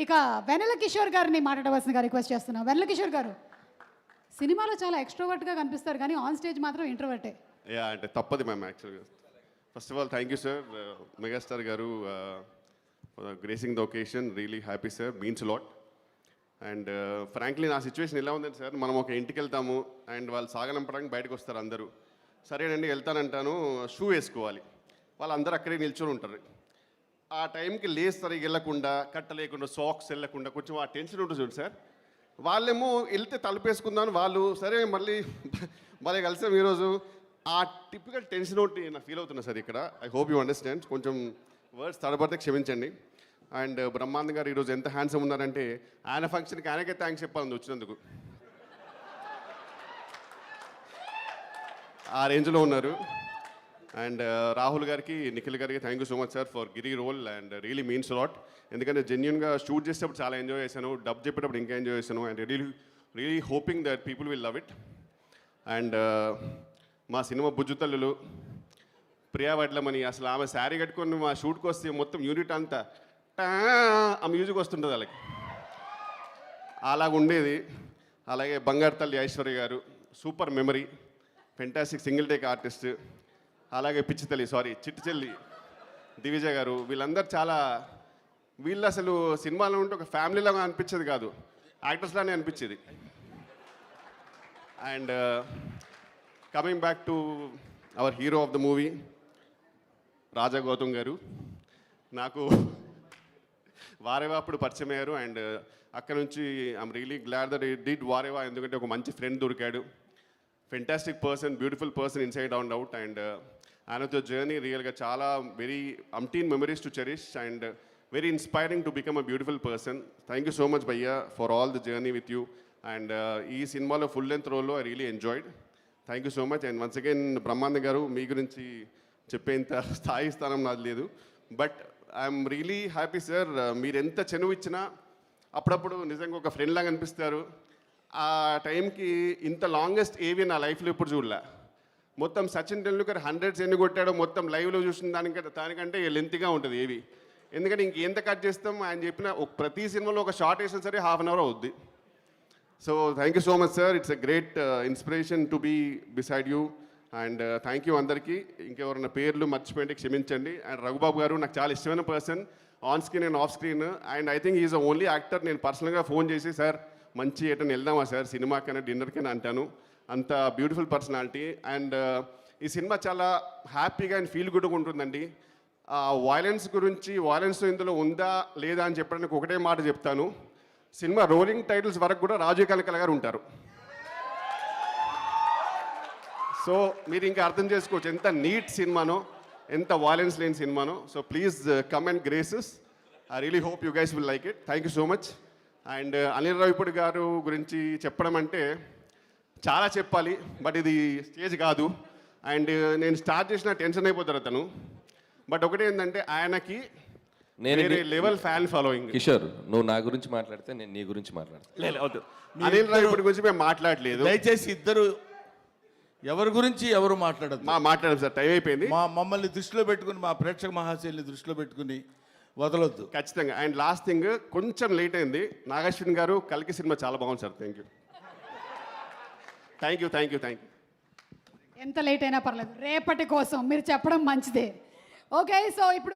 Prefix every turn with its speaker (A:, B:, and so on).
A: ఇక వెన్నెల కిషోర్ గారిని మాట్లాడవలసిందిగా రిక్వెస్ట్ చేస్తున్నాం. వెన్నెల కిషోర్ గారు సినిమాలో చాలా ఎక్స్ట్రోవర్ట్గా కనిపిస్తారు కానీ ఆన్ స్టేజ్ మాత్రం ఇంట్రోవర్టే.
B: యా అంటే తప్పదు మ్యామ్ యాక్చువల్గా. First of all thank you sir megastar గారు gracing the occasion. Really happy sir, means lot. And frankly నా సిచ్యువేషన్ ఎలా ఉందండి సార్, మనం ఒక ఇంటికి వెళ్తాము అండ్ వాళ్ళు సాగనంపడానికి బయటకు వస్తారు అందరూ. సరేనండి వెళ్తానంటాను, షూ వేసుకోవాలి, వాళ్ళందరూ అక్కడే నిల్చొని ఉంటారు. ఆ టైంకి లేస్ సరిగ్గా వెళ్ళకుండా, కట్ట లేకుండా, సాక్స్ వెళ్ళకుండా కొంచెం ఆ టెన్షన్ ఉంటుంది చూడండి సార్. వాళ్ళేమో వెళ్తే తలుపేసుకుందాను, వాళ్ళు సరే మళ్ళీ మళ్ళీ కలిసాం ఈరోజు. ఆ టిపికల్ టెన్షన్ ఒకటి నాకు ఫీల్ అవుతున్నా సార్ ఇక్కడ. I hope you understand. కొంచెం వర్డ్స్ తడబడితే క్షమించండి. అండ్ బ్రహ్మానంద్ గారు ఈరోజు ఎంత హ్యాండ్సమ్ ఉన్నారంటే ఆయన ఫంక్షన్కి ఆయనకే థ్యాంక్స్ చెప్పాలని వచ్చినందుకు. ఆ రేంజ్లో ఉన్నారు. అండ్ రాహుల్ గారికి, నిఖిల్ గారికి thank you so much sir for Giri role and really means lot. ఎందుకంటే జెన్యున్గా షూట్ చేసేటప్పుడు చాలా ఎంజాయ్ చేశాను, డబ్ చెప్పేటప్పుడు ఇంకా ఎంజాయ్ చేశాను. And really hoping that people will love it. And మా సినిమా బుజ్జుతల్లులు ప్రియా వడ్లమని, అసలు ఆమె శారీ కట్టుకొని మా షూట్కి వస్తే మొత్తం యూనిట్ అంతా ఆ మ్యూజిక్ వస్తుంటుంది వాళ్ళకి, అలాగ ఉండేది. అలాగే బంగారు తల్లి ఐశ్వర్య గారు super memory, fantastic single take artist. అలాగే చిట్టి చెల్లి దివిజ గారు, వీళ్ళందరూ చాలా, వీళ్ళు అసలు సినిమాలో ఉంటే ఒక ఫ్యామిలీలాగా అనిపించేది కాదు, యాక్టర్స్లానే అనిపించేది. And coming back to our hero of the movie Raja Gautam గారు, నాకు వారేవా అప్పుడు పరిచయం అయ్యారు. అండ్ అక్కడ నుంచి I'm really glad that it did Vaareva, ఎందుకంటే ఒక మంచి ఫ్రెండ్ దొరికాడు, fantastic person, beautiful person inside and out. And ఆయనతో జర్నీ రియల్గా చాలా వెరీ అంటీన్ memories to cherish and very inspiring to become a beautiful person. Thank you so much భయ్యా for all the journey with you. And ఈ సినిమాలో full length రోల్లో I really enjoyed. Thank you so much. And once again Brahmanand గారు, మీ గురించి చెప్పేంత స్థాయి స్థానం నాది లేదు, but I'm really happy sir. మీరు ఎంత చనువు ఇచ్చినా అప్పుడప్పుడు నిజంగా ఒక ఫ్రెండ్ లాగా అనిపిస్తారు. ఆ టైంకి ఇంత లాంగెస్ట్ ఏవి నా లైఫ్లో ఎప్పుడు చూడలే. మొత్తం సచిన్ టెండూల్కర్ 100s ఎన్ని కొట్టాడో మొత్తం లైవ్లో చూసిన దానికంటే లెంత్గా ఉంటుంది ఏవి. ఎందుకంటే ఇంకెంత కట్ చేస్తాం, ఆయన చెప్పిన ప్రతి సినిమాలో ఒక షార్ట్ వేసినా సరే హాఫ్ అన్ అవర్ అవుద్ది. So thank you so much sir, it's a great inspiration to be beside you. And thank you అందరికీ. ఇంకెవరైనా పేర్లు మర్చిపోయింటే క్షమించండి. అండ్ రఘుబాబు గారు నాకు చాలా ఇష్టమైన person, on screen and off screen. And I think is the only actor నేను పర్సనల్గా ఫోన్ చేసి సార్ మంచి ఎటని వెళ్దామా సార్ సినిమాకైనా డిన్నర్కైనా అంటాను, అంత బ్యూటిఫుల్ పర్సనాలిటీ. అండ్ ఈ సినిమా చాలా హ్యాపీగా అండ్ ఫీల్ గుడ్గా ఉంటుందండి. వైలెన్స్ గురించి, వైలెన్స్ ఇందులో ఉందా లేదా అని చెప్పడానికి ఒకటే మాట చెప్తాను, సినిమా రోలింగ్ టైటిల్స్ వరకు కూడా రాజీవ్ కనకాల గారు ఉంటారు. సో మీరు ఇంకా అర్థం చేసుకోవచ్చు ఎంత నీట్ సినిమానో, ఎంత వైలెన్స్ లేని సినిమానో. So please come and graces. I really hope you guys will like it. Thank you so much. And Anil Ravipudi గారు గురించి చెప్పడం అంటే చాలా చెప్పాలి, బట్ ఇది స్టేజ్ కాదు. అండ్ నేను స్టార్ట్ చేసిన టెన్షన్ అయిపోతారు అతను, బట్ ఒకటి ఏంటంటే ఆయనకి వేరే లెవెల్ ఫ్యాన్ ఫాలోయింగ్.
C: కిషోర్, నువ్వు నా గురించి మాట్లాడితే నేను నీ గురించి మాట్లాడతాను.
B: అనిల్ రావిపూడి గురించి మేము మాట్లాడలేదు,
D: దయచేసి ఇద్దరు ఎవరి గురించి ఎవరు మాట్లాడదు.
B: మాట్లాడాం సార్, టైం అయిపోయింది.
D: మమ్మల్ని దృష్టిలో పెట్టుకుని, మా ప్రేక్షక మహాశైలిని దృష్టిలో పెట్టుకుని వదలొద్దు
B: ఖచ్చితంగా. అండ్ లాస్ట్ థింగ్, కొంచెం లేట్ అయింది, నాగశ్విన్ గారు కల్కి సినిమా చాలా బాగుంది sir. Thank you, thank you, thank you, thank you.
A: ఎంత లేట్ అయినా పర్లేదు, రేపటి కోసం మీరు చెప్పడం మంచిదే. ఓకే, సో ఇప్పుడు